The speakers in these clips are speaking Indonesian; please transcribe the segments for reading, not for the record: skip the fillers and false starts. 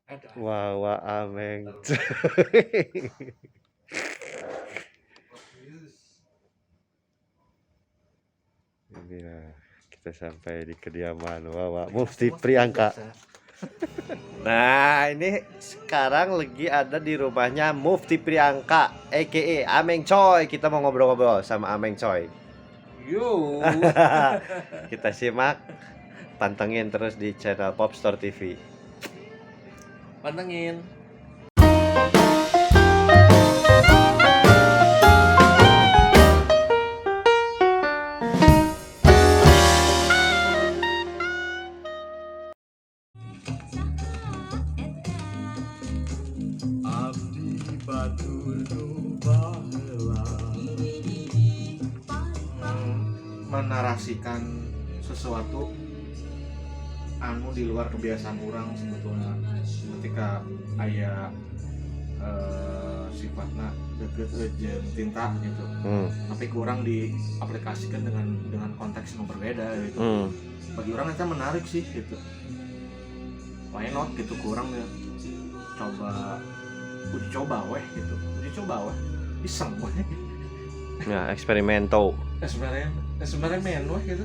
Ada. Wawa ameng. Inilah kita sampai di kediaman Wawa Mufti Priangka. Nah, ini sekarang lagi ada di rumahnya Mufti Priangka, a.k.a. Ameng Coy. Kita mau ngobrol-ngobrol sama Ameng Coy. Yo. Kita simak, pantengin terus di channel Popstore TV. Pantengin. Abdi batur nu baheula Menarasikan sesuatu anu di luar kebiasaan orang sebetulnya ketika aya sifatnya deket jeung tinta gitu, tapi kurang diaplikasikan dengan konteks yang berbeda gitu. Bagi orang itu menarik sih gitu, why not gitu, kurang ya uji coba weh gitu, iseng weh. Ya, eksperimento. Eksperimen weh gitu.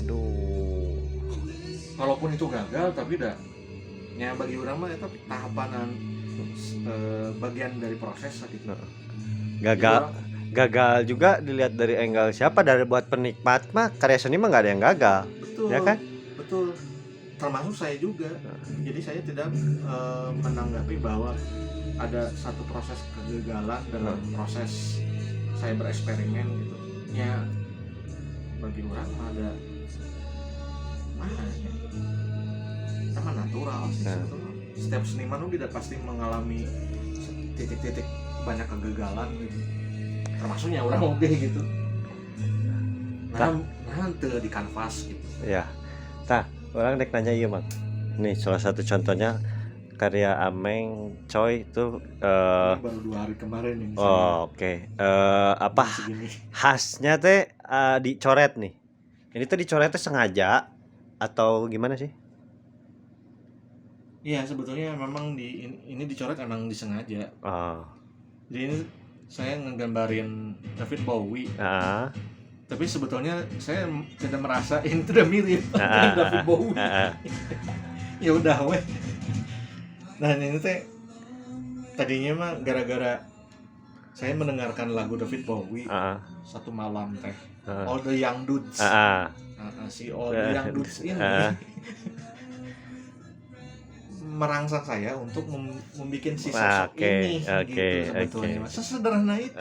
Aduh. Walaupun itu gagal tapi dah nya bagi orang mah itu tahapan bagian dari proses gitu. Gagal juga dilihat dari angle siapa. Dari buat penikmat mah karya seni mah nggak ada yang gagal. Betul, ya kan? Betul, termasuk saya juga. Jadi saya tidak menanggapi bahwa ada satu proses kegagalan dalam proses saya bereksperimen gitu. Ya bagi orang ada mana ya, sama natural sih sebetulnya. Setiap seniman itu tidak pasti mengalami titik-titik banyak kegagalan gitu, termasuknya orang oke gitu. Nah di kanvas gitu ya. Nah, orang dek nanya iya Bang. Nih salah satu contohnya karya Ameng Coy itu baru 2 hari kemarin ini. Oke. Apa khasnya teh dicoret nih. Ini tuh dicoretnya sengaja atau gimana sih? Iya, sebetulnya memang ini dicoret emang disengaja. Jadi ini saya ngegambarin David Bowie. Tapi sebetulnya saya tidak merasa ini tidak mirip dengan David Bowie. Ya udah weh. Nah ini teh tadinya mah gara-gara saya mendengarkan lagu David Bowie satu malam teh, All the Young Dudes. Si All the Young Dudes ini merangsang saya untuk membuat si sosok ini gitu sebetulnya. Sesederhana itu.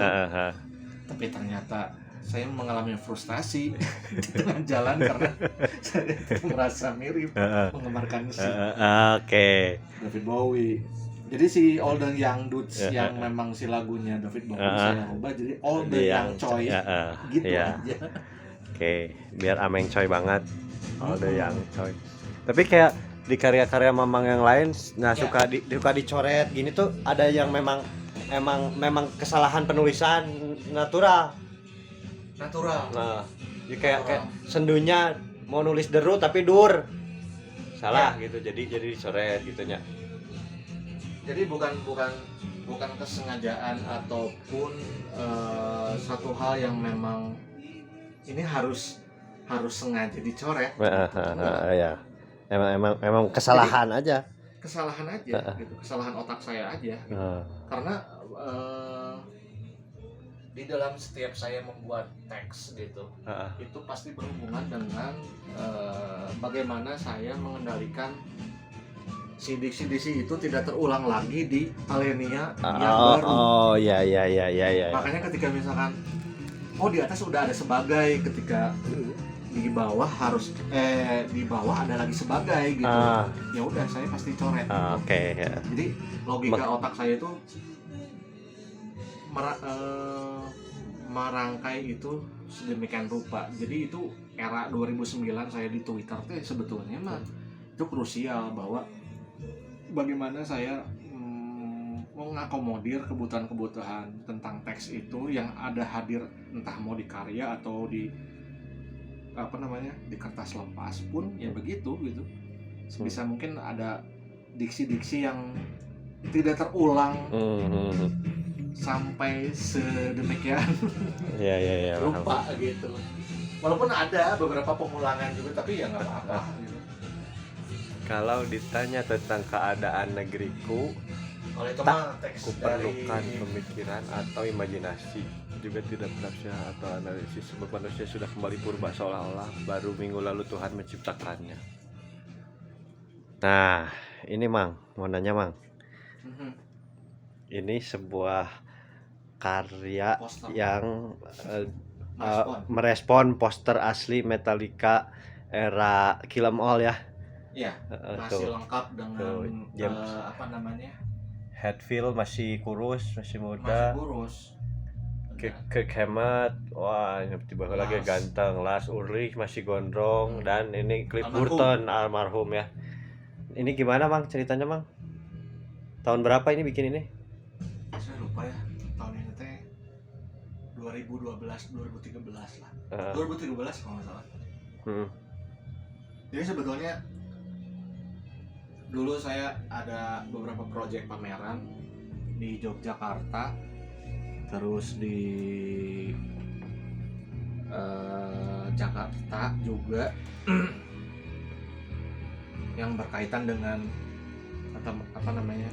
Tapi ternyata saya mengalami frustasi di tengah jalan karena saya merasa mirip menggemarkan si David Bowie. Jadi si All the Young Dudes yang memang si lagunya David Bowie saya ubah jadi All the Young Coy gitu aja. Oke, biar Ameng Coy banget. All the Young Coy. Tapi kayak di karya-karya Mamang yang lain, nah suka dicoret gini tuh ada yang memang kesalahan penulisan natural. Nah, ya kayak sendunya mau nulis deru tapi dur. Salah gitu. Jadi dicoret gitunya. Jadi bukan kesengajaan ataupun satu hal yang memang ini harus sengaja dicoret. Ya. Emang kesalahan aja. Kesalahan aja gitu. Kesalahan otak saya aja. Gitu. Karena di dalam setiap saya membuat teks gitu, itu pasti berhubungan dengan bagaimana saya mengendalikan si diksi-diksi itu tidak terulang lagi di Alenia yang baru. Ya. Makanya ketika misalkan di atas udah ada sebagai, ketika di bawah di bawah ada lagi sebagai gitu. Ya udah saya pasti coret. Ya. Jadi logika otak saya itu merangkai itu sedemikian rupa. Jadi itu era 2009 saya di Twitter tuh sebetulnya mah itu krusial bahwa bagaimana saya mengakomodir kebutuhan tentang teks itu yang ada hadir entah mau di karya atau di di kertas lepas pun ya begitu gitu. Sebisa mungkin ada diksi-diksi yang tidak terulang Hmm. sampai sedemikian Ya ya ya. paham. lupa gitu. Walaupun ada beberapa pengulangan juga, tapi ya nggak apa-apa gitu. Kalau ditanya tentang keadaan negeriku, Kalau itu Tak, mah teks dari kuperlukan pemikiran atau imajinasi, juga tidak bersih atau analisis, sebab manusia sudah kembali purba seolah-olah baru minggu lalu Tuhan menciptakannya. Nah, ini Mang, mau nanya Mang, Mhm. ini sebuah karya Poster. yang Merespon. merespon poster asli Metallica era Kill 'Em All ya. Iya, Tuh, masih lengkap dengan Tuh, James. apa namanya? Hetfield masih kurus, masih Masih muda. kurus. Kirk Hammett, wah ini tiba lagi Lars. ganteng. Lars Ulrich masih gondrong, dan ini Cliff Almarhum. Burton almarhum ya. Ini gimana Mang ceritanya Mang? Tahun berapa ini bikin ini? Saya lupa ya, tahun ini teh 2012 2013 lah. Eh, 2013 kalau nggak salah. hmm, Jadi sebetulnya dulu saya ada beberapa proyek pameran di Yogyakarta, terus di Jakarta juga yang berkaitan dengan apa namanya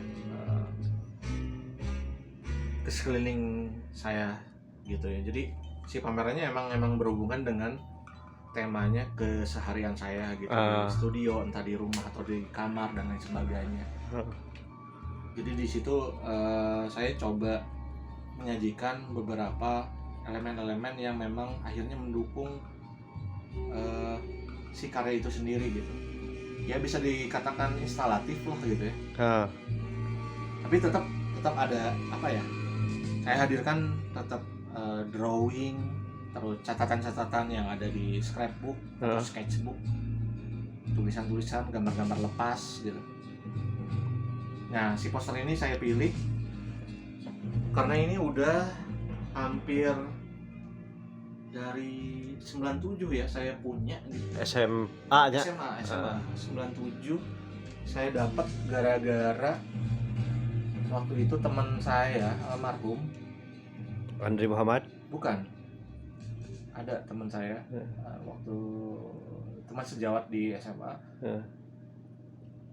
ke sekeliling saya gitu ya. Jadi si pamerannya emang berhubungan dengan temanya keseharian saya gitu, di studio, entah di rumah atau di kamar dan lain sebagainya. Jadi di situ saya coba menyajikan beberapa elemen-elemen yang memang akhirnya mendukung si karya itu sendiri gitu. Ya bisa dikatakan instalatif lah gitu ya. Tapi tetap ada apa ya? Saya hadirkan tetap drawing, terus catatan-catatan yang ada di scrapbook atau sketchbook, tulisan-tulisan, gambar-gambar lepas gitu. Nah, si poster ini saya pilih karena ini udah hampir dari 97 ya saya punya gitu. SMA nya. SMA 97 saya dapat gara-gara waktu itu teman saya almarhum, Andri Muhammad. bukan, ada teman saya waktu teman sejawat di SMA,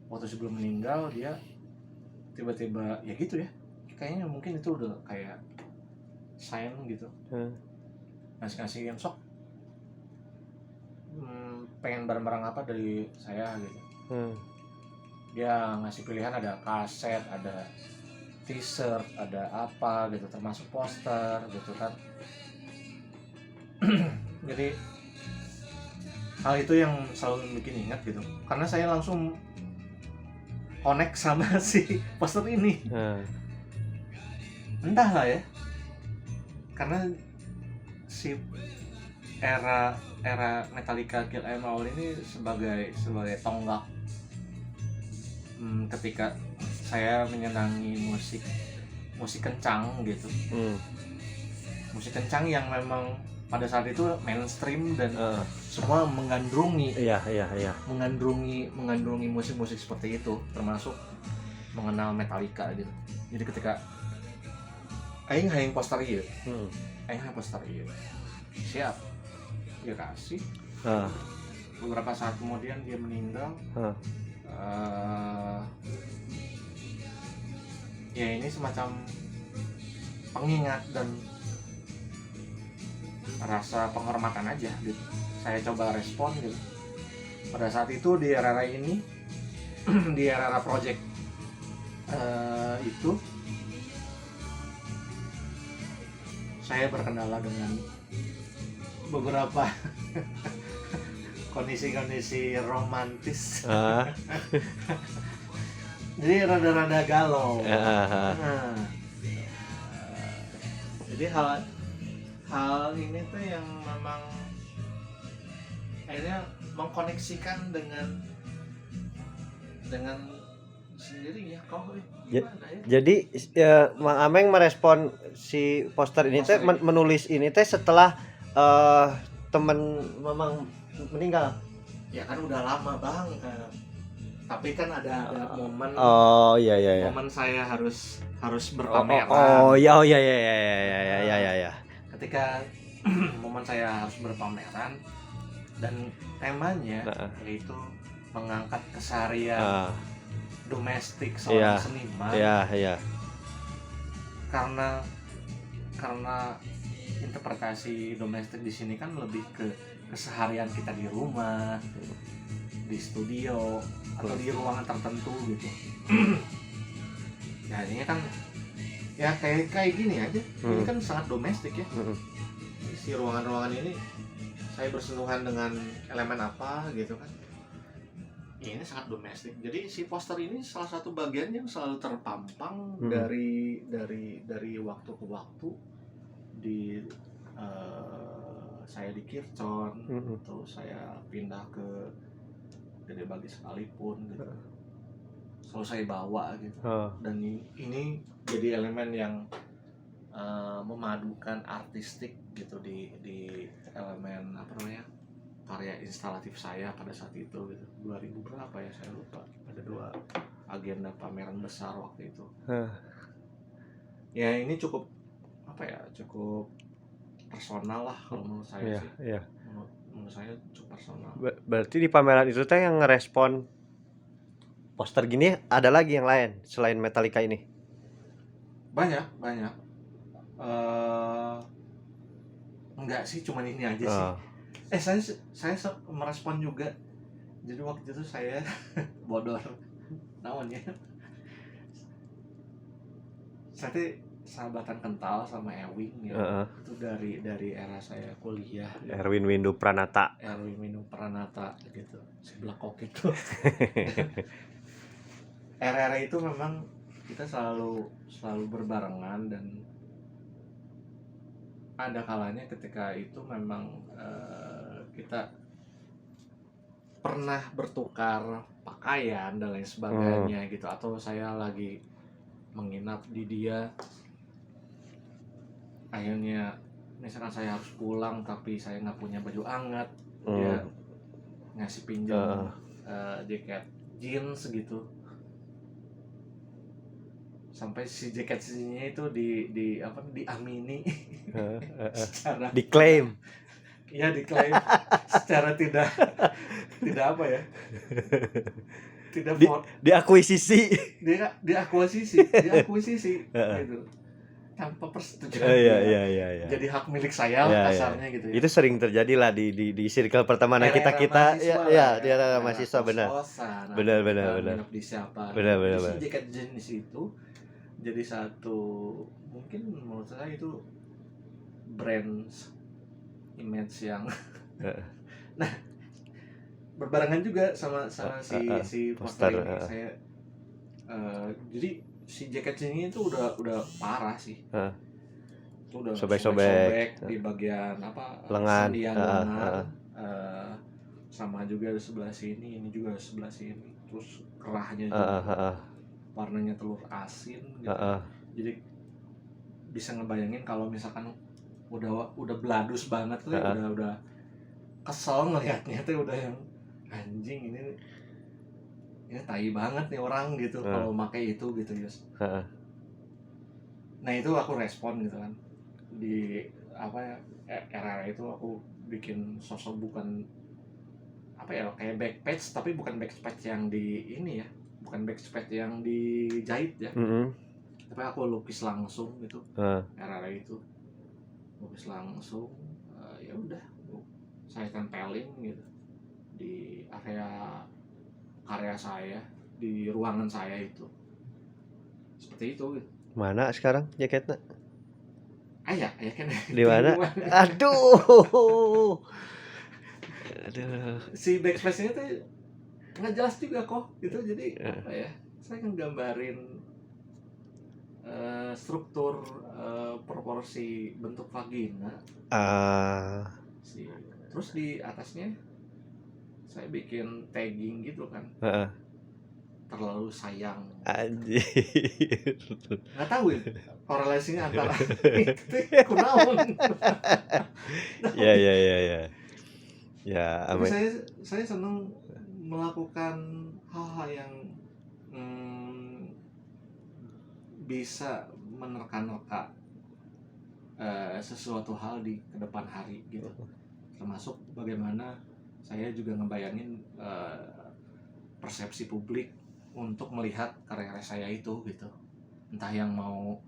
waktu sebelum meninggal dia tiba-tiba ya gitu ya, kayaknya mungkin itu udah kayak sign gitu, ngasih sok pengen barang-barang apa dari saya gitu. Dia ngasih pilihan, ada kaset, ada t-shirt, ada apa gitu, termasuk poster gitu kan. Jadi hal itu yang selalu bikin ingat gitu, karena saya langsung connect sama si poster ini. Entahlah ya, karena si era Metallica Kill 'Em All ini sebagai tonggak ketika saya menyenangi musik kencang gitu. Musik kencang yang memang pada saat itu mainstream dan semua menggandrungi musik-musik seperti itu, termasuk mengenal Metallica gitu. Jadi ketika aing hayang poster ieu, aing hayang poster ieu, siap, dia kasih. Beberapa saat kemudian dia meninggal. Ya ini semacam pengingat dan rasa penghormatan aja gitu. Saya coba respon gitu. Pada saat itu di era ini di era project itu saya berkendala dengan beberapa kondisi-kondisi romantis. Jadi rada-rada galau. Jadi hal ini tuh yang memang akhirnya mengkoneksikan dengan sendirinya. Jadi Mang Ameng merespon si poster ini teh, menulis ini teh setelah teman memang meninggal. Ya kan udah lama Bang. Tapi kan ada momen Oh iya iya iya. momen saya harus Oh, berpameran. oh ya, oh ya ya ya ya ya ya ya ya ya. Ketika momen saya harus berpameran dan temanya Nah, yaitu mengangkat keseharian ah, domestik iya, seorang seniman, iya iya. karena interpretasi domestik di sini kan lebih ke keseharian kita di rumah, di studio atau di ruangan tertentu gitu. Ya ini kan ya kayak gini aja. Ini kan sangat domestik ya. Si ruangan-ruangan ini saya bersentuhan dengan elemen apa gitu kan. Ya, ini sangat domestik. Jadi si poster ini salah satu bagian yang selalu terpampang dari waktu ke waktu di saya di Kircon, terus saya pindah ke Gede Bagi sekalipun gitu. Selalu saya bawa gitu. Dan ini jadi elemen yang memadukan artistik gitu di elemen apa namanya, karya instalatif saya pada saat itu gitu. 2000 berapa ya saya lupa, ada 2 agenda pameran besar waktu itu. Ya ini cukup apa ya, cukup personal lah kalau menurut saya sih. Iya. Menurut saya cukup personal. Berarti di pameran itu teh yang ngerespon poster gini ada lagi yang lain selain Metallica ini? Banyak. Enggak sih, cuman ini aja sih. Saya merespon juga. Jadi waktu itu saya bodor namanya. Saya sahabatan kental sama Ewing ya. Itu dari era saya kuliah. Erwin Windu Pranata. Erwin Windu Pranata gitu. Sebelah kok itu. Era-era itu memang kita selalu berbarengan, dan ada kalanya ketika itu memang kita pernah bertukar pakaian dan lain sebagainya gitu, atau saya lagi menginap di dia, akhirnya misalkan saya harus pulang tapi saya nggak punya baju hangat, dia ngasih pinjam jaket jeans gitu, sampai si jaket jeansnya itu diamini secara Diklaim. Iya, diklaim secara tidak apa ya, tidak Diakuisisi. diakuisisi gitu, tanpa persetujuan dia. Iya. Jadi hak milik saya lah kasarnya gitu ya. Itu sering terjadi lah di circle pertemanan kita ya di era mahasiswa, benar. Benar. Nginep di siapa. Benar. Si jaket jeans itu jadi satu, mungkin menurut saya itu brand image yang nah, berbarengan juga sama si poster ini. Saya jadi si jaket jeans itu udah parah sih. Itu udah sobek di bagian lengan, sama juga di sebelah sini, ini juga sebelah sini, terus kerahnya juga warnanya telur asin gitu. Jadi bisa ngebayangin kalau misalkan udah beladus banget tuh, udah kesel ngelihatnya tuh, udah yang anjing ini tai banget nih orang gitu kalau pakai itu gitu Yus. Nah itu aku respon gitu kan, di era itu aku bikin sosok bukan kayak backpatch, tapi bukan backpatch yang di ini ya, bukan backpatch yang dijahit ya, tapi aku lukis langsung gitu. Era itu lukis langsung, ya udah saya tempelin gitu di area karya saya, di ruangan saya itu, seperti itu gitu. Mana sekarang jaketnya? Ya kan. Di mana? Aduh. Si backspace-nya tuh nggak jelas juga kok gitu. Jadi saya kan gambarin struktur proporsi bentuk vagina. Terus di atasnya saya bikin tagging gitu kan. Terlalu sayang. Anjir. Nggak tahu ya korelasinya antara itu kunaon. Ya. Ya, Tapi saya senang melakukan hal-hal yang mm, bisa menerka-nerka sesuatu hal di kedepan hari gitu, termasuk bagaimana saya juga ngebayangin persepsi publik untuk melihat karya saya itu gitu, entah yang mau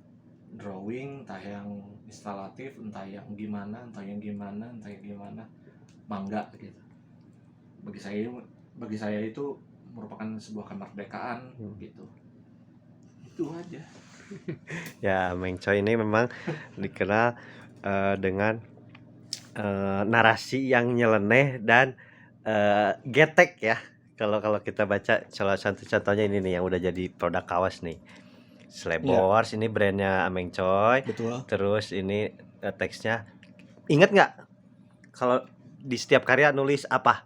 drawing, entah yang instalatif, entah yang gimana, mangga gitu. Bagi saya itu merupakan sebuah kemerdekaan gitu. Itu aja. Ya, Ameng Choi ini memang dikenal dengan narasi yang nyeleneh dan getek ya. Kalau kita baca salah satu contohnya ini nih yang udah jadi produk kaos nih. Slebors ini brandnya Ameng Choi. Betul. Terus ini teksnya. Ingat nggak kalau di setiap karya nulis apa?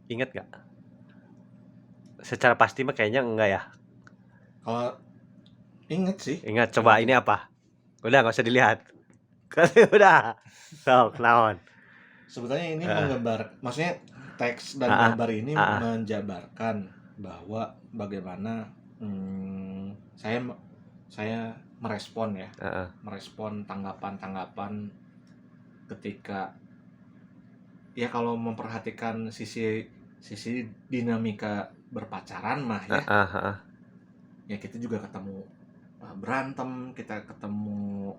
Ingat nggak? Secara pasti mah kayaknya enggak ya. Kalau inget sih. Ingat, coba ini apa? Udah nggak usah dilihat. Udah. So, naon. Sebetulnya ini menggambar, maksudnya teks dan gambar ini menjabarkan bahwa bagaimana saya merespon ya, merespon tanggapan-tanggapan ketika ya kalau memperhatikan sisi dinamika berpacaran mah ya. Ya kita juga ketemu berantem, kita ketemu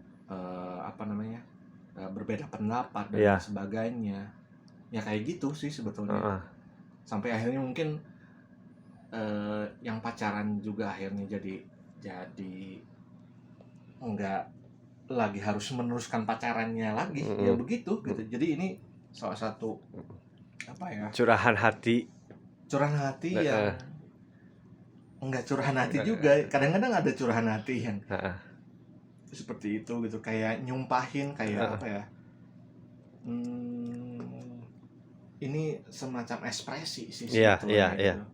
berbeda pendapat dan sebagainya. Ya kayak gitu sih sebetulnya. Sampai akhirnya mungkin yang pacaran juga akhirnya jadi enggak lagi harus meneruskan pacarannya lagi. Ya begitu gitu. Jadi ini salah satu curahan hati yang enggak curahan hati juga. Kadang-kadang ada curahan hati yang seperti itu gitu, kayak nyumpahin kayak apa ya, ini semacam ekspresi sih sebetulnya gitu.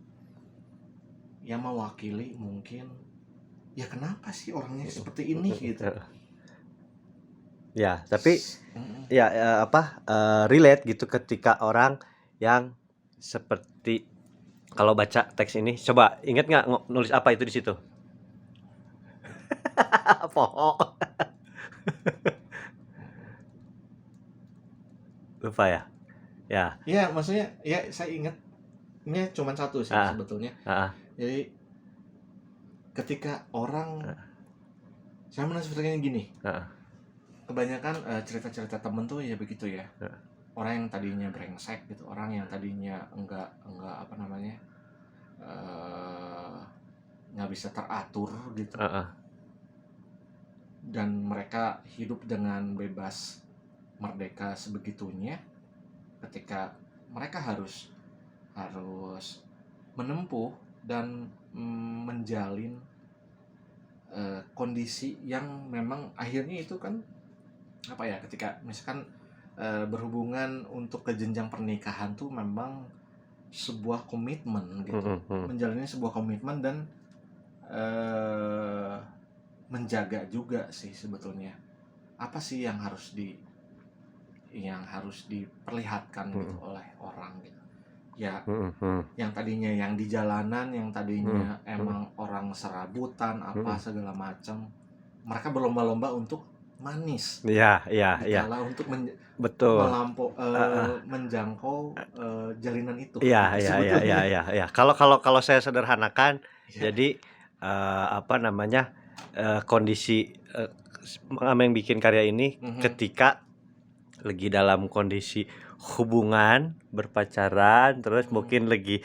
Ya mewakili mungkin ya kenapa sih orangnya seperti ini gitu ya, tapi ya relate gitu ketika orang yang seperti kalau baca teks ini. Coba ingat nggak nulis apa itu di situ? Pohon. Lupa ya? Ya maksudnya ya saya ingat ini cuma satu sih sebetulnya. Jadi ketika orang saya menafsirkannya gini, kebanyakan cerita-cerita temen tuh ya begitu ya. Orang yang tadinya brengsek gitu, orang yang tadinya enggak nggak bisa teratur gitu. Dan mereka hidup dengan bebas merdeka sebegitunya, ketika mereka harus menempuh dan menjalin kondisi yang memang akhirnya itu kan ketika misalkan berhubungan untuk ke jenjang pernikahan tuh memang sebuah komitmen gitu. Menjalani sebuah komitmen dan menjaga juga sih sebetulnya apa sih yang harus diperlihatkan gitu oleh orang gitu ya. Yang tadinya yang di jalanan, yang tadinya emang orang serabutan segala macam, mereka berlomba-lomba untuk manis. Iya. Untuk betul. menjangkau jalinan itu. Iya. Kalau saya sederhanakan, jadi kondisi yang bikin karya ini ketika lagi dalam kondisi hubungan berpacaran, terus mungkin lagi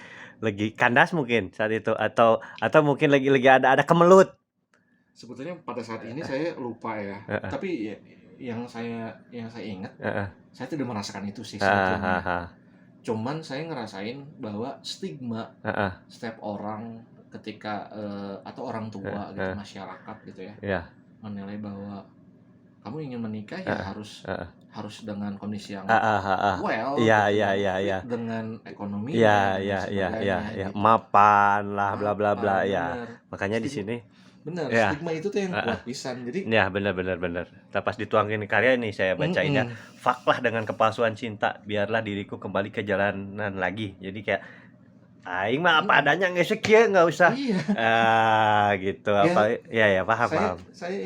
kandas mungkin saat itu, atau mungkin lagi ada kemelut. Sebetulnya pada saat ini saya lupa ya, tapi yang saya ingat, saya tidak merasakan itu sih sebetulnya. Cuman saya ngerasain bahwa stigma setiap orang ketika atau orang tua gitu, masyarakat gitu ya, menilai bahwa kamu ingin menikah ya harus dengan kondisi yang dengan ekonomi gitu. Mapan lah bla bla bla ya. Makanya di sini benar stigma itu tuh yang kuat pisan. Jadi ya benar. Pas dituangin karya ini saya bacainnya, faklah dengan kepalsuan cinta, biarlah diriku kembali ke jalanan lagi. Jadi kayak Aing mah apa adanya nggak sekieu nggak usah. Iya. Gitu Ya, apa? Ya paham paham. Saya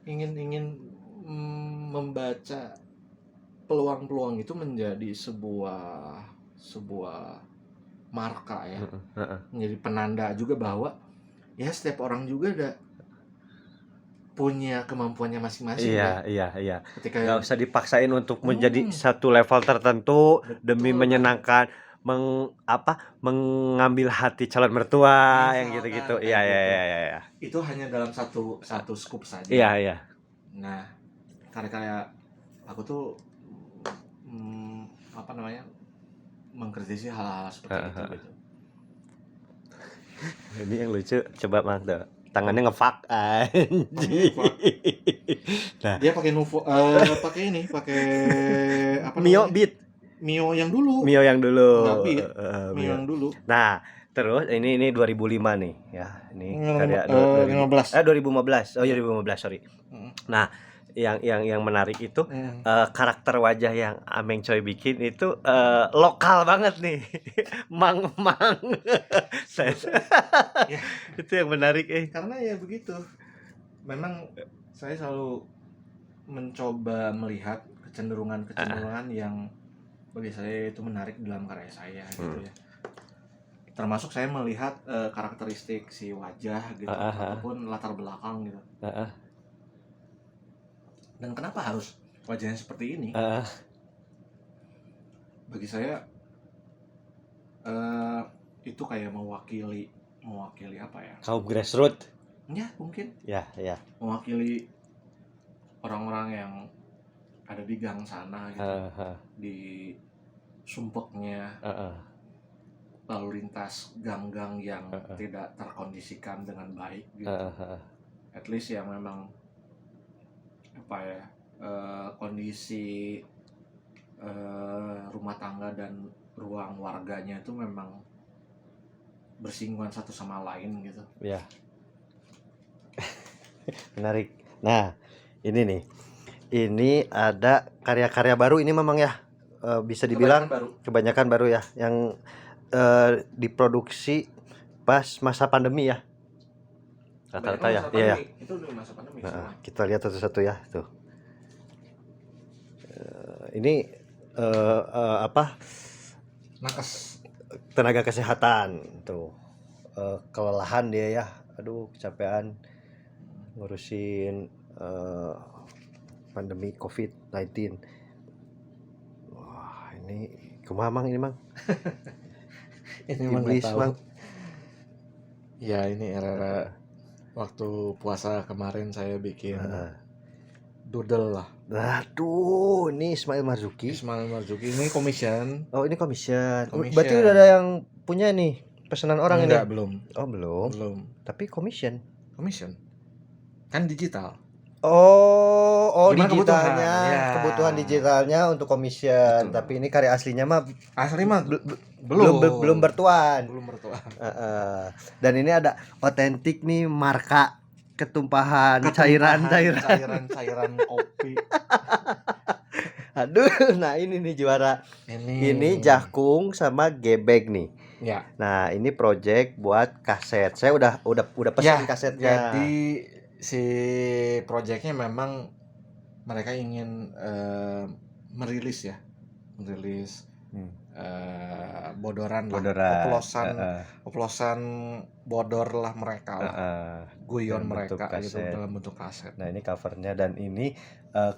ingin membaca peluang-peluang itu menjadi sebuah marka ya, Heeh. menjadi penanda juga bahwa ya setiap orang juga ada punya kemampuannya masing-masing ya. Iya. Ketika Nggak usah dipaksain untuk menjadi Hmm. satu level tertentu demi Betul. menyenangkan mengambil hati calon mertua yang Misalkan gitu-gitu. kayak gitu. Iya. Itu hanya dalam satu scoop saja. Iya. Nah, karya aku tuh apa namanya, mengkritisi hal-hal seperti itu gitu. Ini yang lucu, coba Mang tuh. Tangannya ngefak anjing. Nah, Dia pakai Nuvo, pakai apa Mio namanya? Beat. Mio yang dulu. Mio yang dulu. Nggak Beat. Mio Mio. yang dulu. Nah, terus ini 2005 nih ya. Ini karya 15. 2015. Oh iya 2015, sorry. Nah, yang menarik itu karakter wajah yang Ameng Choi bikin itu lokal banget nih. Mang. Ya. Itu yang menarik Karena ya begitu. Memang saya selalu mencoba melihat kecenderungan yang bagi saya itu menarik dalam karya saya gitu ya. Termasuk saya melihat karakteristik si wajah gitu ataupun latar belakang gitu. Dan kenapa harus wajahnya seperti ini? Bagi saya itu kayak mewakili apa ya? Kaum grassroots. Ya mungkin. Ya. Mewakili orang-orang yang ada di gang sana gitu. Di sumpeknya lalu lintas gang-gang yang tidak terkondisikan dengan baik gitu. At least yang memang apa ya, kondisi rumah tangga dan ruang warganya itu memang bersinggungan satu sama lain gitu. Ya. Menarik. Nah, ini nih. Ini ada karya-karya baru ini memang ya. Bisa dibilang kebanyakan baru ya yang diproduksi pas masa pandemi ya. Rata-rata ya. Iya. Itu di masa pandemi. Kita lihat satu-satu ya tuh. Ini apa? Nakes. Tenaga kesehatan tuh. Kelelahan dia ya. Aduh, kecapean ngurusin pandemi COVID-19. Wah, ini kumaha Mang ini Mang? Ini Iblis Mang. Ya, ini era waktu puasa kemarin saya bikin doodle lah. Aduh, ini Ismail Marzuki ini commission. Oh, ini commission. Berarti udah ada yang punya nih pesanan orang ini? Belum. Oh, belum. Tapi commission. Kan digital. Oh, Gimana digitalnya, kebutuhan? kebutuhan digitalnya untuk commission. Betul. Tapi ini karya aslinya mah Asli mah belum bertuan. Belum bertuan. Dan ini ada otentik nih marka ketumpahan cairan kopi. Aduh, nah ini nih juara. Ini jakung sama gebek nih. Ya. Nah, ini project buat kaset. Saya udah pesan kasetnya. Jadi si projectnya memang mereka ingin merilis bodoran lah, oplosan bodor lah mereka lah, guyon mereka gitu dalam bentuk kaset. Nah, ini covernya dan ini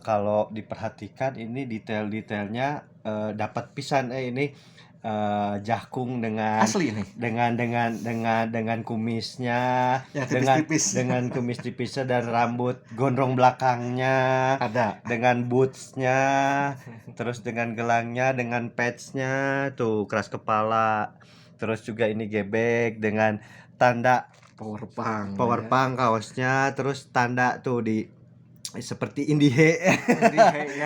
kalau diperhatikan ini detail-detailnya dapat pisan ini jakung dengan asli nih, dengan kumisnya ya, tipis-tipis. dengan kumis tipisnya dan rambut gondrong belakangnya ada, dengan bootsnya, terus dengan gelangnya, dengan patchnya tuh keras kepala, terus juga ini gebek dengan tanda power punk kaosnya, terus tanda tuh di seperti indie ya.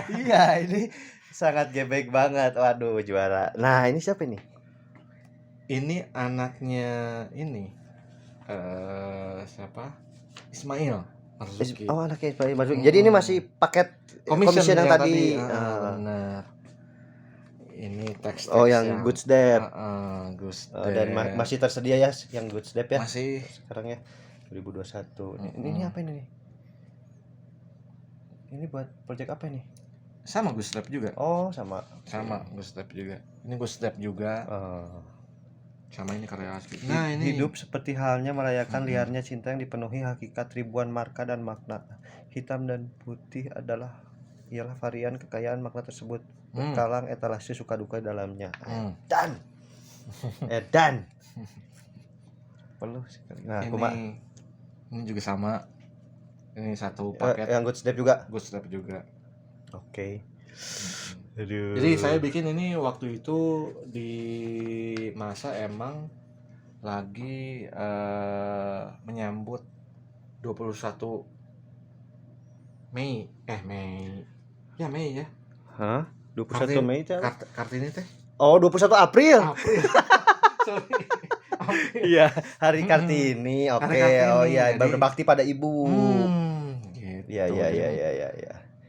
Iya, ini sangat gebek banget. Waduh, juara. Nah, ini siapa ini? Ini anaknya ini siapa? Ismail Marzuki. Oh, anaknya Ismail Marzuki. Jadi ini masih paket commission yang tadi. Benar. Ini teks Oh, yang Good Step. Good Dan masih tersedia ya yang Good Step ya masih sekarang ya 2021. Ini apa ini nih? Ini buat project apa ini? sama Good Step juga. Oh, sama Good Step juga. Ini Good Step juga. Sama ini karya asli. Nah, ini hidup seperti halnya merayakan liarnya cinta yang dipenuhi hakikat ribuan marka dan makna. Hitam dan putih ialah varian kekayaan makna tersebut. Berkalang etalase suka duka dalamnya. Dan perlu sekali. Nah, ini juga sama. Ini satu paket. Yang Good Step juga. Good Step juga. Oke. Aduh. Jadi saya bikin ini waktu itu di masa emang lagi menyambut 21 Mei. Ya Mei ya. Hah? 21 Mei itu apa? Kartini teh. Oh, 21 April. Sorry. Iya, Hari Kartini. Oke. Kartini, Oh iya, jadi- berbakti pada ibu. Gitu. Iya.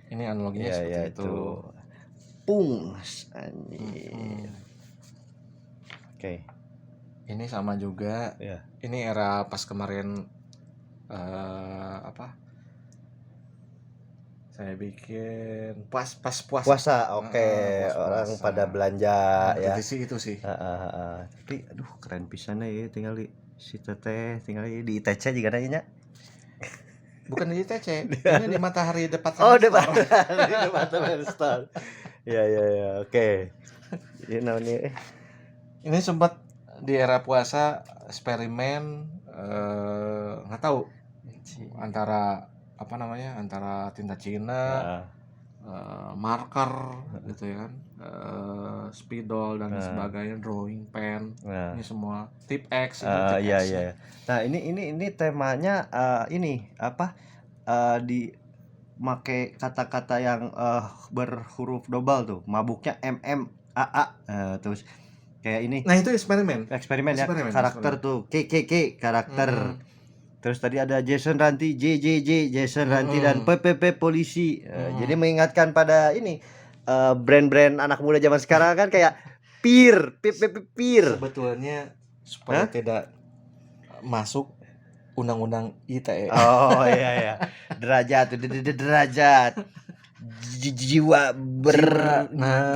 Ini analoginya seperti itu. Pungs anjir. Oke. Ini sama juga. Iya. Ini era pas kemarin saya bikin pas puasa. Puasa. Oke. Pas Orang puasa. pada belanja ya. Jadi sih itu sih. Tapi aduh keren pisan ya tinggal di si teteh tinggal di ITC juga nanya. Bukan di TC. Ini di Matahari Department Oh, Store. di Department Store. Iya, oke. Ini namanya Ini sempat di era puasa eksperimen nggak tahu antara antara tinta Cina, marker gitu ya kan, spidol dan sebagainya, drawing pen, ini semua tip X itu tip iya. X. Nah, ini temanya ini apa? Di make kata-kata yang berhuruf double tuh. Mabuknya MMAA. Terus kayak ini Nah itu eksperimen ya karakter tuh KKK karakter. Terus tadi ada Jason Ranti JJJ Jason Ranti dan PPP polisi. Jadi mengingatkan pada ini brand-brand anak muda zaman sekarang kan kayak peer. sebetulnya supaya tidak masuk undang-undang ITE. Oh iya. Derajat jiwa berguitar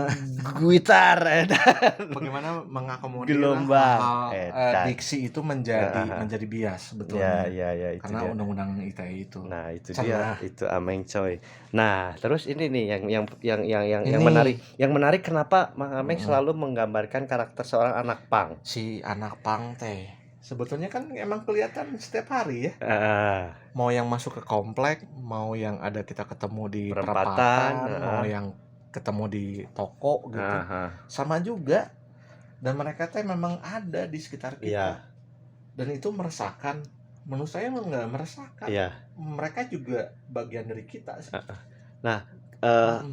Bagaimana mengakomodir Gelombang. hal diksi itu menjadi bias sebetulnya. Iya, itu Karena dia. undang-undang ITE itu. Nah, itu Cenah. dia, itu Ameng coy. Nah, terus ini nih yang Ini. menarik. Yang menarik kenapa Mang Ameng selalu menggambarkan karakter seorang anak pang. Si anak pang teh sebetulnya kan emang kelihatan setiap hari ya. Mau yang masuk ke komplek, mau yang ada kita ketemu di perempatan, mau yang ketemu di toko gitu. Sama juga. Dan mereka teh memang ada di sekitar kita. Iya. Dan itu meresahkan. Menurut saya enggak meresahkan. Iya. Mereka juga bagian dari kita. Nah,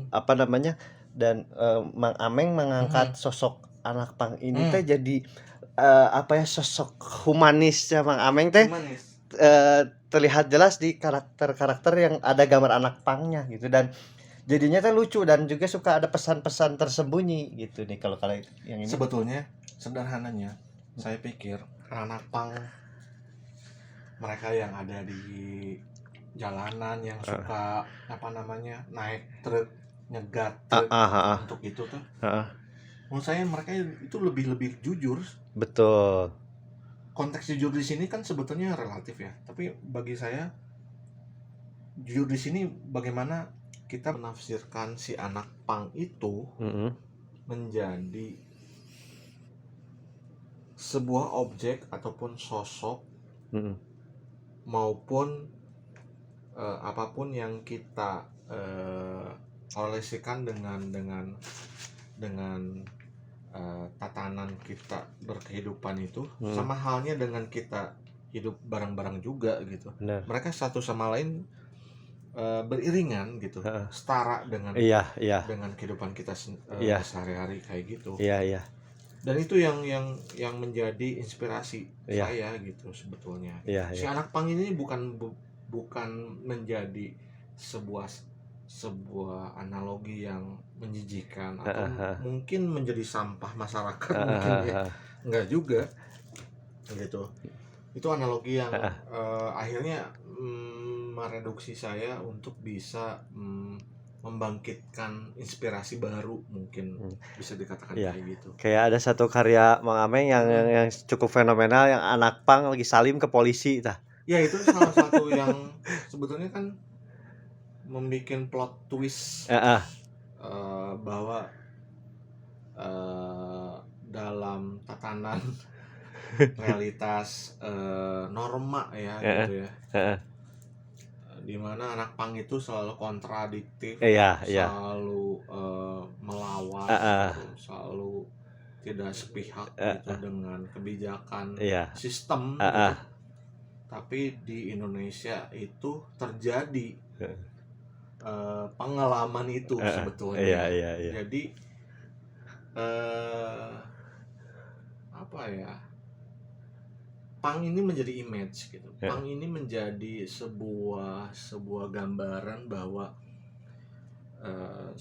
apa namanya? Dan Mang Ameng mengangkat sosok anak pang ini teh jadi sosok humanisnya Mang Ameng teh terlihat jelas di karakter-karakter yang ada gambar anak pangnya gitu, dan jadinya teh lucu dan juga suka ada pesan-pesan tersembunyi gitu nih kalau yang ini. Sebetulnya sederhananya saya pikir anak pang mereka yang ada di jalanan yang suka naik truk nyegat truk untuk itu tuh. Menurut saya mereka itu lebih jujur. Betul. Konteks jujur di sini kan sebetulnya relatif ya. Tapi bagi saya jujur di sini bagaimana kita menafsirkan si anak pang itu menjadi sebuah objek ataupun sosok maupun apapun yang kita olesikan dengan tatanan kita berkehidupan itu sama halnya dengan kita hidup bareng-bareng juga gitu. Benar. Mereka satu sama lain beriringan gitu, setara dengan dengan kehidupan kita sehari-hari kayak gitu. Iya. Dan itu yang menjadi inspirasi saya gitu sebetulnya. Si anak pang ini bukan menjadi sebuah sebuah analogi yang menjijikan atau mungkin menjadi sampah masyarakat mungkin ya. Enggak juga gitu. Itu analogi yang akhirnya mereduksi saya untuk bisa membangkitkan inspirasi baru, mungkin bisa dikatakan Iya. kayak gitu. Kayak ada satu karya Mang Ameng yang cukup fenomenal, yang anak pang lagi salim ke polisi tah. Ya itu salah satu yang sebetulnya kan membuat plot twist bahwa dalam tatanan realitas norma ya gitu ya, dimana anak pang itu selalu kontradiktif, selalu melawan, gitu, selalu tidak sepihak gitu dengan kebijakan sistem gitu. Tapi di Indonesia itu terjadi pengalaman itu sebetulnya. Jadi apa ya, pang ini menjadi image gitu. Pang ini menjadi sebuah gambaran bahwa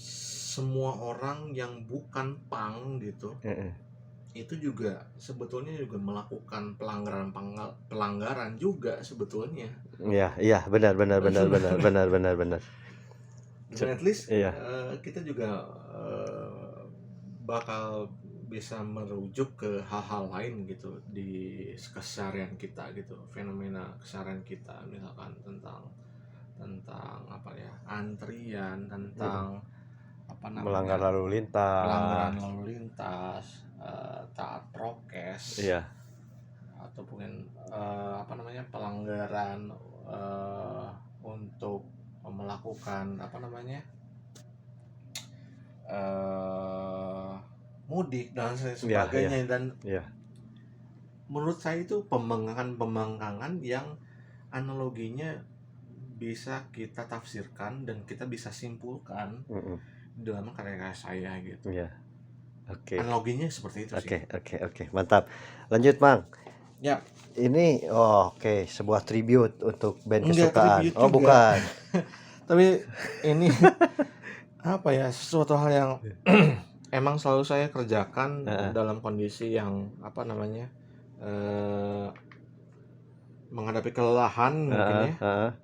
semua orang yang bukan pang gitu itu juga sebetulnya juga melakukan pelanggaran juga sebetulnya. Iya, benar. Dan at least kita juga bakal bisa merujuk ke hal-hal lain gitu di keseharian kita gitu, fenomena keseharian kita, misalkan tentang apa ya, antrian, tentang apa namanya, melanggar lalu lintas, pelanggaran lalu lintas, taat prokes, ataupun apa namanya, pelanggaran untuk melakukan apa namanya, mudik dan sebagainya. Dan menurut saya itu pembangkangan yang analoginya bisa kita tafsirkan dan kita bisa simpulkan dalam karya saya gitu. Analoginya seperti itu sih. Oke, mantap. Lanjut, Mang. Ya. Ini sebuah tribute untuk band kesukaan. Oh, bukan. Tapi ini apa ya, sesuatu hal yang emang selalu saya kerjakan dalam kondisi yang apa namanya, menghadapi kelelahan mungkin ya.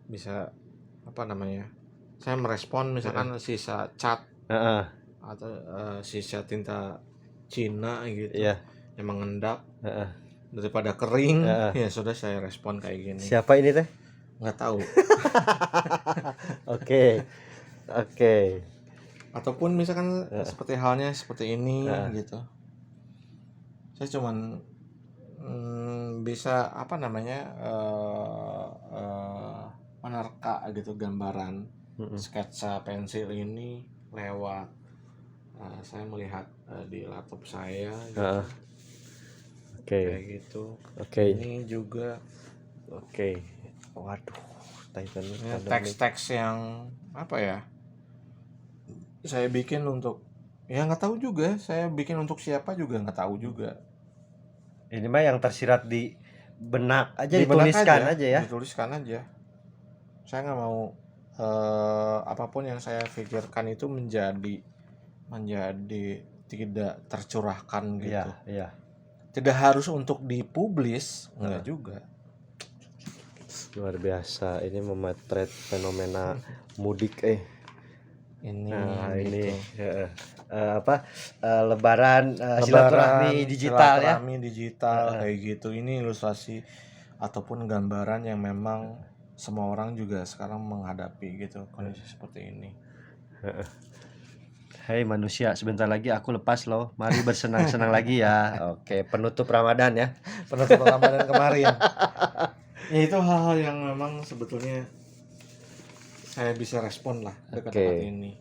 Bisa apa namanya, saya merespon misalkan sisa cat atau sisa tinta Cina gitu yang mengendap daripada kering, ya sudah saya respon kayak gini. Siapa ini teh? Nggak tahu. Oke. Ataupun misalkan seperti halnya seperti ini gitu, saya cuman bisa apa namanya, menerka gitu gambaran sketsa pensil ini lewat saya melihat di laptop saya gitu. Kayak gitu. Ini juga waduh, teks-teks yang apa ya, saya bikin untuk, ya nggak tahu juga, saya bikin untuk siapa juga nggak tahu juga. Ini mah yang tersirat di benak aja, dituliskan aja ya. Dituliskan aja. Saya nggak mau apapun yang saya pikirkan itu menjadi tidak tercurahkan gitu. Iya. Tidak harus untuk dipublis, enggak juga. Luar biasa, ini memotret fenomena mudik Ini gitu. Lebaran silaturahmi digital ya. Silaturahmi digital kayak gitu. Ini ilustrasi ataupun gambaran yang memang semua orang juga sekarang menghadapi gitu kondisi seperti ini. Hei manusia, sebentar lagi aku lepas loh. Mari bersenang-senang lagi ya. Oke, penutup Ramadan ya. Penutup Ramadan kemarin. Ya itu hal-hal yang memang sebetulnya saya bisa respon lah dekat-dekat ini.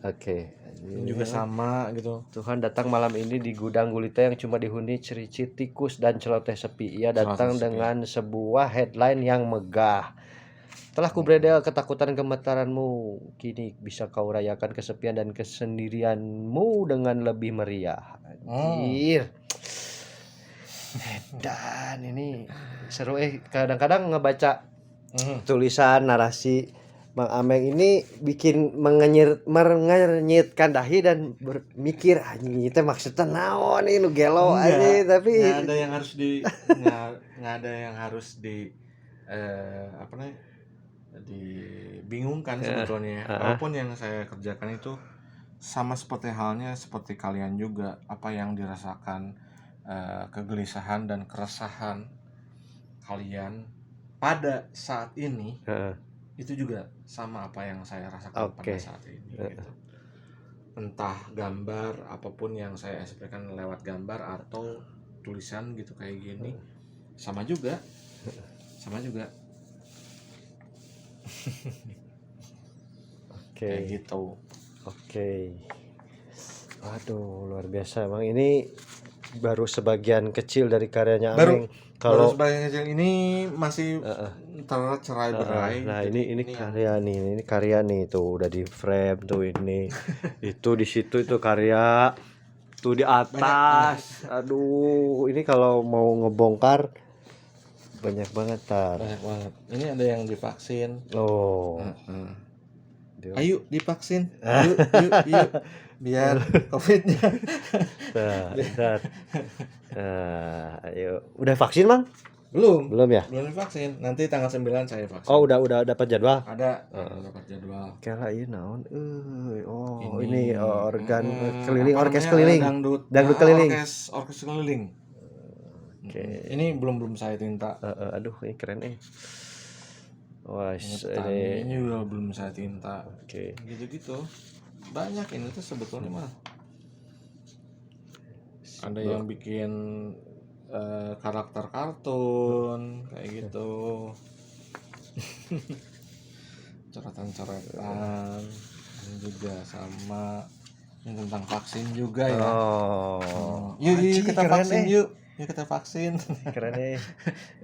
Ini juga sama gitu. Tuhan datang malam ini di gudang gulita yang cuma dihuni cericit tikus dan celoteh sepi. Ia datang dengan sebuah headline yang megah. Telah kubredel ketakutan gemetaranmu, kini bisa kau rayakan kesepian dan kesendirianmu dengan lebih meriah. Anjir. Dan ini seru kadang-kadang ngebaca tulisan narasi Mang Ameng ini bikin mengenyitkan dahi dan bermikir anjing itu maksudnya naon ini nu gelo aja tapi nggak ada yang harus nggak ada yang harus apa namanya dibingungkan sebetulnya. Apapun yang saya kerjakan itu sama seperti halnya seperti kalian juga, apa yang dirasakan kegelisahan dan keresahan kalian pada saat ini itu juga sama apa yang saya rasakan pada saat ini gitu. Entah gambar apapun yang saya ekspresikan lewat gambar atau tulisan gitu kayak gini sama juga kayak gitu. Waduh luar biasa emang ini baru sebagian kecil dari karyanya Ameng. Kalau sebagian kecil ini masih tercerai-berai. Nah ini karya nih, ini karya nih tuh udah di frame tuh ini, itu di situ itu karya tuh di atas. Aduh ini kalau mau ngebongkar banyak banget Banyak banget. Ini ada yang divaksin. Oh. Ayo divaksin. Yuk. Biar COVID-nya. Ayo. Udah vaksin, Mang? Belum ya? Belum divaksin. Nanti tanggal 9 saya vaksin. Oh, udah dapat jadwal? Ada. Dapat jadwal. Kira ieu naon? Ini organ keliling, orkes keliling. Dangdut keliling. Orkes keliling. Oke. Ini belum saya tinta. Aduh, ini keren nih. Wah, ini juga belum saya tinta. Oke. Gitu-gitu. Banyak ini tuh sebetulnya mah. Ada yang bikin karakter kartun kayak gitu. Coretan-coretan. Ini juga sama. Ini tentang vaksin juga ya. Yuk kita vaksin yuk. Yuk kita vaksin. Keren nih.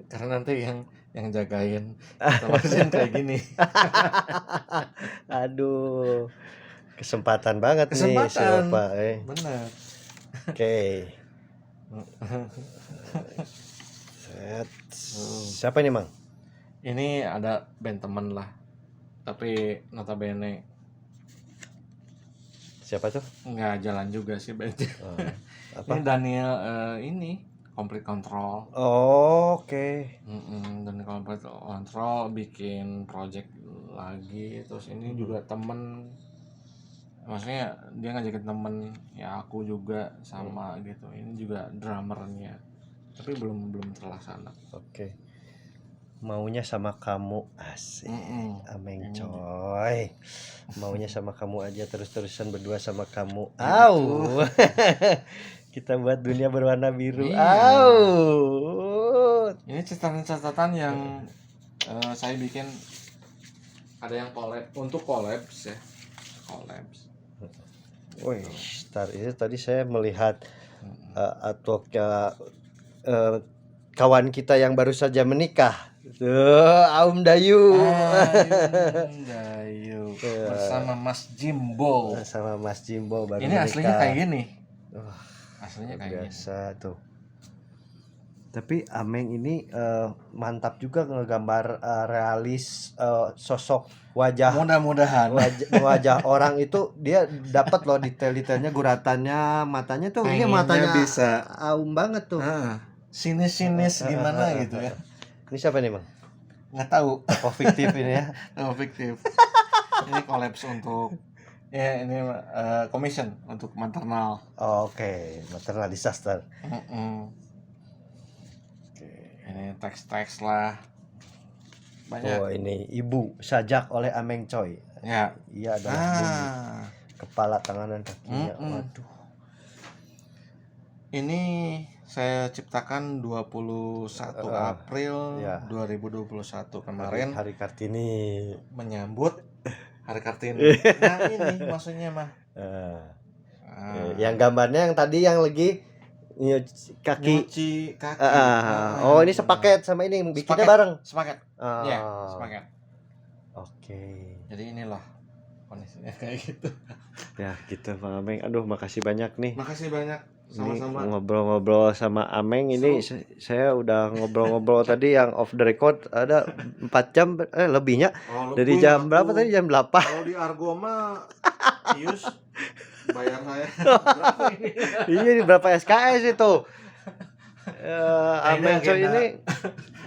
Karena nanti yang jagain kita vaksin kayak gini. Aduh. Kesempatan banget nih si Bapak. Benar. Oke. Siapa ini, Mang? Ini ada band temen lah. Tapi notabene siapa tuh? Nggak jalan juga sih bandnya. Apa? Ini Daniel ini Complete Control. Oke. Dan Complete Control bikin project lagi. Terus ini juga temen, maksudnya dia ngajakin temen ya aku juga sama gitu. Ini juga drummernya. Tapi belum terlaksana. Oke. Maunya sama kamu asik. Ameng coy. Maunya sama kamu aja terus-terusan berdua sama kamu. Au. Kita buat dunia berwarna biru. Au. Ini catatan yang saya bikin, ada yang collabs ya. Collabs. Wih, ini tadi saya melihat artworknya kawan kita yang baru saja menikah. Aum Dayu. Bersama Mas Jimbo. Baru ini menikah. Aslinya kayak gini. Aslinya kayak biasa tuh. Tapi Ameng ini mantap juga ngegambar realis sosok wajah. Mudah-mudahan wajah orang itu dia dapat loh detail-detailnya, guratannya, matanya tuh ini matanya bisa Aum banget tuh. Sinis gimana gitu ya. Ini siapa nih, Bang? Nggak tahu. Oh, fiktif ini ya. Fiktif. Ini collabs untuk ya ini commission untuk maternal. Oke, maternal disaster. Ini teks lah. Banyak. Oh, ini Ibu Sajak oleh Ameng Coy. Ya. Iya adalah bumbu. Kepala, tangan dan kakinya. Waduh. Ini saya ciptakan 21 April 2021 kemarin. Hari Kartini. Menyambut Hari Kartini. Nah ini maksudnya mah. Yang gambarnya yang tadi yang lagi nyuci kaki. Oh ini sepaket sama ini bikinnya bareng. Sepaket. Ya sepaket. Oke. Jadi inilah kondisinya kayak gitu. Ya gitu Bang Ameng. Aduh makasih banyak nih. Makasih banyak, Ini sama-sama. ngobrol-ngobrol sama Ameng ini saya udah ngobrol-ngobrol tadi yang off the record ada 4 jam lebihnya. Oh, Dari lebih jam atuh. berapa tadi? Jam 8. Kalau di Argo mah Ius bayar saya berapa ini? Iya ini berapa SKS itu? Nah, ini Ameng coy agenda. ini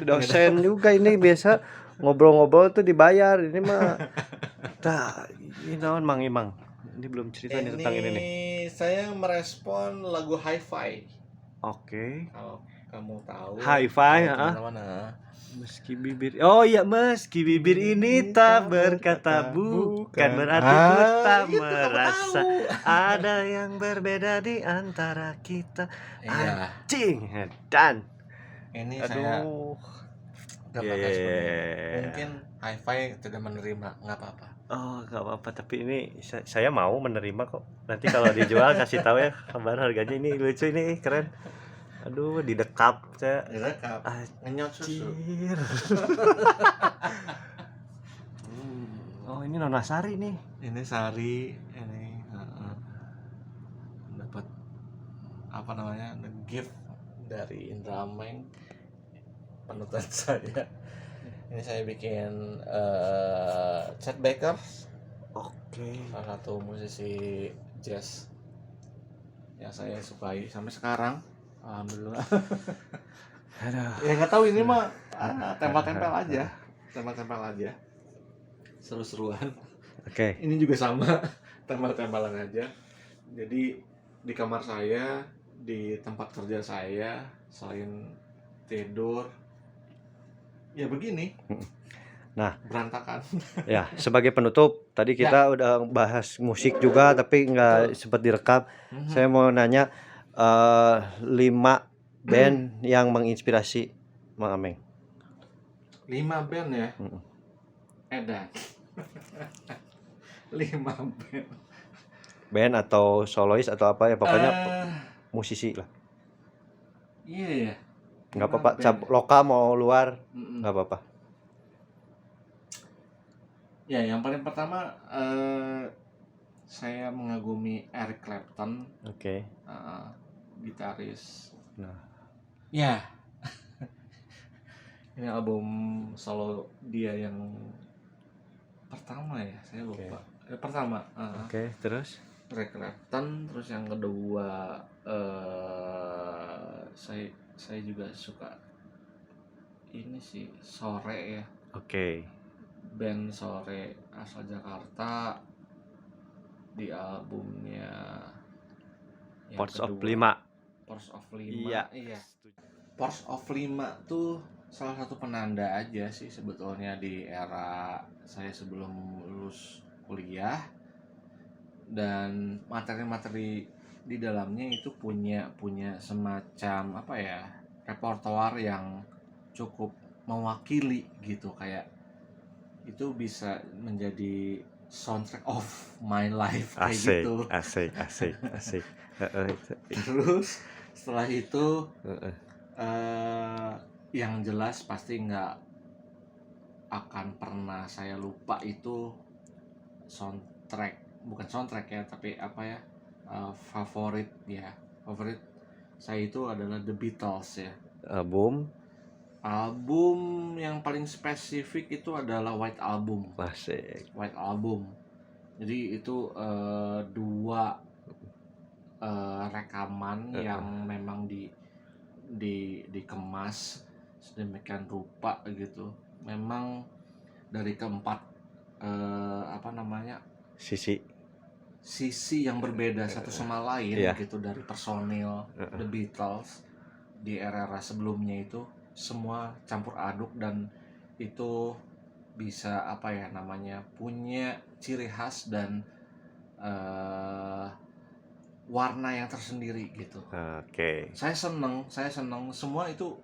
dosen juga ini biasa ngobrol-ngobrol tuh dibayar. Ini mah tah ini naon Mang Imang. Ini belum cerita nih tentang ini nih. Saya merespon lagu Hi-Fi. Oke. Kalau kamu tahu. Hi-Fi, kalau heeh. Mana-mana. Meski bibir, oh iya, meski bibir ini tak berkata bukan berarti ku tak itu kamu merasa tahu. ada yang berbeda di antara kita. Iya. Anjing, dan Ini saya aduh, nggak Iya, pakai iya, seperti iya, ini. iya. Mungkin Hi-Fi tidak menerima, nggak apa-apa. oh gak apa-apa, tapi ini saya mau menerima kok. Nanti kalau dijual kasih tahu ya kabar harganya, ini lucu ini keren. Aduh, didekap saya. Direkap. Ngenyot susu. Anjir. Oh ini Nona Sari nih. Ini Sari, ini dapat apa namanya, gift dari Indra Ameng, panutan saya. Ini saya bikin Chet Baker, Oke. salah satu musisi jazz yang saya sukai sampai sekarang, alhamdulillah. Aduh. Ya nggak tahu ini mah tempel-tempel aja, seru-seruan. Oke. Ini juga sama, tempel-tempelan aja. Jadi di kamar saya, di tempat kerja saya, selain tidur, ya begini. Nah, berantakan. Ya, sebagai penutup, tadi kita udah bahas musik juga, tapi nggak sempat direkam. Saya mau nanya 5 band yang menginspirasi Mang Ameng. 5 band ya. Edan. 5 band. Band atau solois atau apa ya, pokoknya musisi lah. Iya ya. Nggak apa-apa, lokal mau luar, Mm-mm. nggak apa-apa. Ya, yang paling pertama saya mengagumi Eric Clapton, Oke. gitaris. Nah. Ya. Ini album solo dia yang pertama ya, saya lupa. Pertama. Oke, terus? Eric Clapton, terus yang kedua saya juga suka ini sih, Sore ya. Oke. Band Sore asal Jakarta, di albumnya yang Ports of kedua, 5. Ports of 5. Iya. Ports of 5 tuh salah satu penanda aja sih sebetulnya di era saya sebelum lulus kuliah, dan materi-materi di dalamnya itu punya semacam apa ya, repertoar yang cukup mewakili gitu, kayak itu bisa menjadi soundtrack of my life kayak gitu. Asik. Terus setelah itu yang jelas pasti nggak akan pernah saya lupa itu bukan soundtrack ya, tapi apa ya, favorit saya itu adalah The Beatles ya. Album yang paling spesifik itu adalah White Album. Asik. White Album. Jadi itu 2 rekaman yang memang dikemas sedemikian rupa gitu. Memang dari keempat sisi yang berbeda satu sama lain gitu, dari personil The Beatles di era sebelumnya itu semua campur aduk, dan itu bisa punya ciri khas dan warna yang tersendiri gitu. Oke. Saya seneng semua itu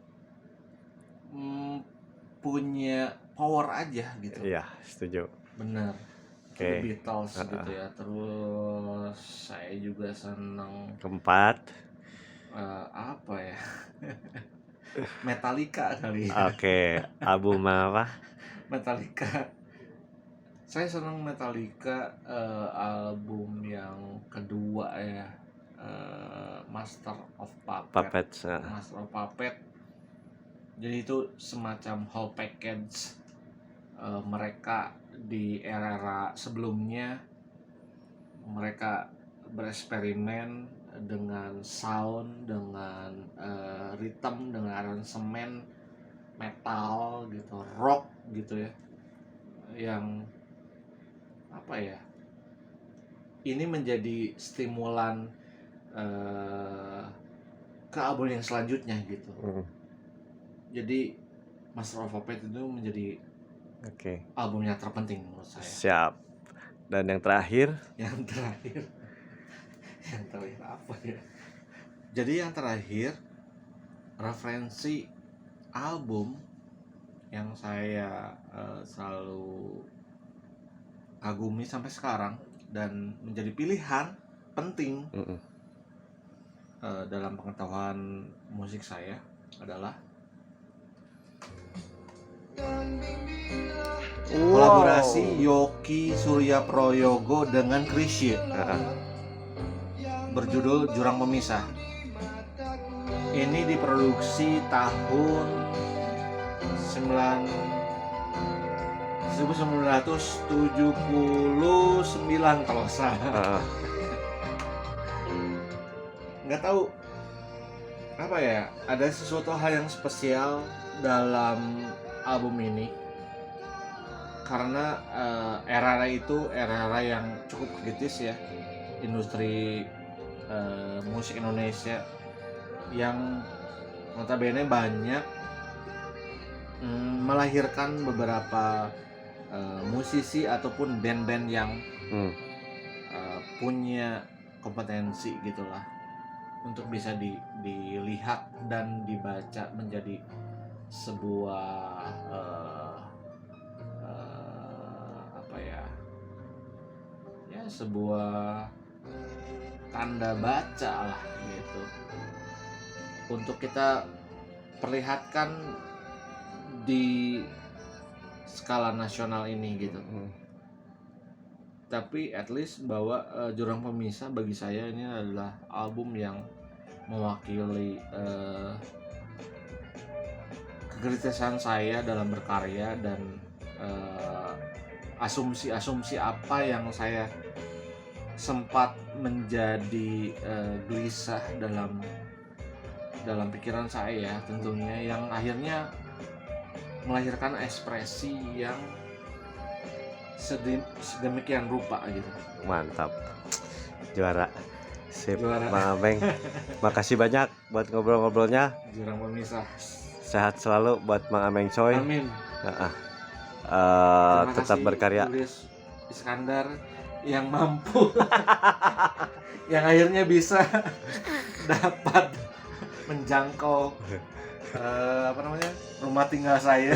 punya power aja gitu. Iya, setuju. Bener. Oke. The Beatles gitu ya. Terus saya juga seneng Keempat. apa ya? Metallica kali ya. Oke, album apa? Metallica Saya senang Metallica, album yang kedua ya, Master of Puppet. Puppets. Master of Puppet. Jadi itu semacam whole package mereka di era sebelumnya. Mereka bereksperimen dengan sound, dengan rhythm, dengan aransemen metal gitu, rock gitu ya, yang apa ya, ini menjadi stimulan ke album yang selanjutnya gitu. Jadi Master of Puppets itu menjadi Oke. album yang terpenting menurut saya. Siap. Dan yang terakhir, Yang terakhir apa ya? Jadi yang terakhir, referensi album yang saya selalu kagumi sampai sekarang dan menjadi pilihan penting dalam pengetahuan musik saya adalah kolaborasi Yoki Suryaproyogo dengan Chrisye berjudul Jurang Pemisah. Ini diproduksi tahun 1979 kalau salah. Nggak tahu apa ya, ada sesuatu hal yang spesial dalam album ini karena era itu era yang cukup kritis ya, industri musik Indonesia yang notabene banyak melahirkan beberapa musisi ataupun band-band yang punya kompetensi gitulah untuk bisa dilihat dan dibaca menjadi sebuah apa ya sebuah tanda baca lah gitu untuk kita perlihatkan di skala nasional ini gitu. Tapi at least bahwa Jurang Pemisah bagi saya ini adalah album yang mewakili kekritisan saya dalam berkarya dan asumsi-asumsi apa yang saya sempat menjadi gelisah dalam pikiran saya tentunya, yang akhirnya melahirkan ekspresi yang sedemikian rupa gitu. Mantap, juara. Sip, Juara. Bang Ameng. Makasih banyak buat ngobrol-ngobrolnya. Jurang Pemisah. Sehat selalu buat Bang Ameng Coy. Amin. Tetap berkarya. Tulis Iskandar yang mampu yang akhirnya bisa dapat menjangkau rumah tinggal saya.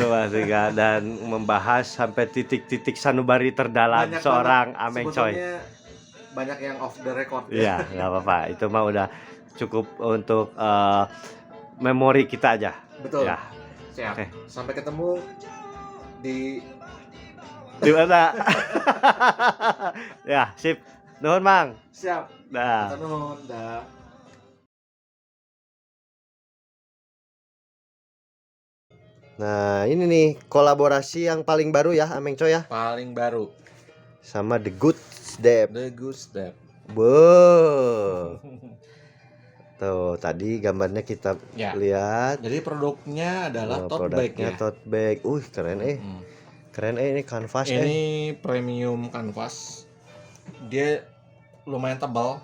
Dan membahas sampai titik-titik sanubari terdalam Banyak seorang banget. Ameng Coy. Sebetulnya banyak yang off the record. Iya, nggak apa-apa. Itu mah udah cukup untuk memori kita aja. Betul. Ya. Siap. Oke. Sampai ketemu di mana? Ya, sip. Nuhun, Mang. siap. Dah. Nuhun, dah. Nah, ini nih kolaborasi yang paling baru ya, Ameng Coy ya. Paling baru. Sama The Good Step. The Good Step. Wow. Tuh, tadi gambarnya kita Ya. lihat. Jadi produknya adalah tote bag ya. Tote bag. Keren Keren ini kanvas Ini premium kanvas. Dia lumayan tebal.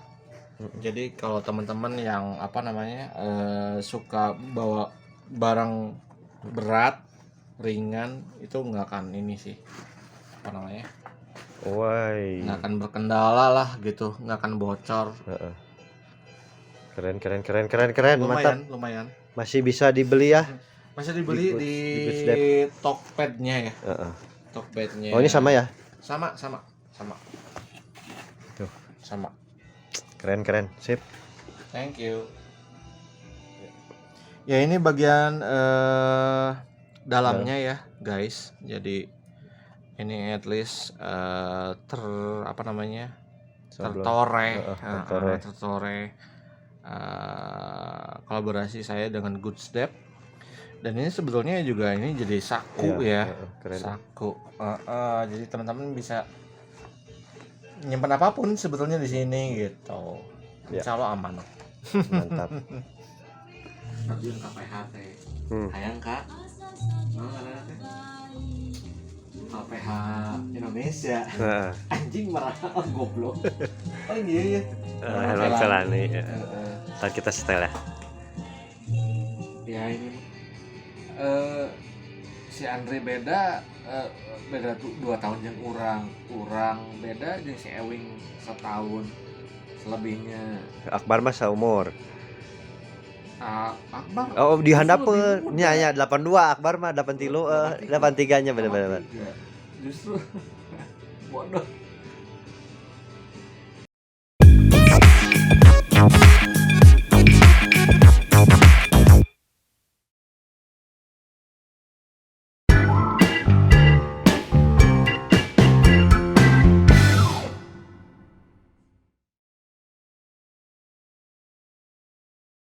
Jadi kalau teman-teman yang suka bawa barang berat, ringan, itu nggak akan ini sih. Woi. Nggak akan berkendala lah gitu, nggak akan bocor. Keren. Mantap. Lumayan. Masih bisa dibeli ya. Masih dibeli Di di Good Step. Tokped-nya ya. Tokped-nya. Oh, ini sama ya? Sama. Tuh. Sama. Keren. Sip. Thank you. Ya, ini bagian dalamnya ya, guys. Jadi ini at least apa namanya, Sebelum- tertore, tertore. tertore kolaborasi saya dengan Good Step. Dan ini sebetulnya juga ini jadi saku ya, keren. saku. Jadi teman-teman bisa nyimpan apapun sebetulnya di sini gitu. Ya. Insya Allah aman. Mantap. Terjun KPH teh. Hayang Kak. Mau nggak teh? KPH Indonesia. Heeh. Anjing marah goblok. Oh iya ya. Helm Celani. Ntar kita setel ya. Ya ini si Andre beda beda 2 tahun yang urang beda jeung si Ewing setahun selebihnya. Akbar mah saumur. Akbar Oh, di handapeun. lebih Nya muda. nya 82, Akbar mah 83 nya bener-bener. 83. Justru bodoh.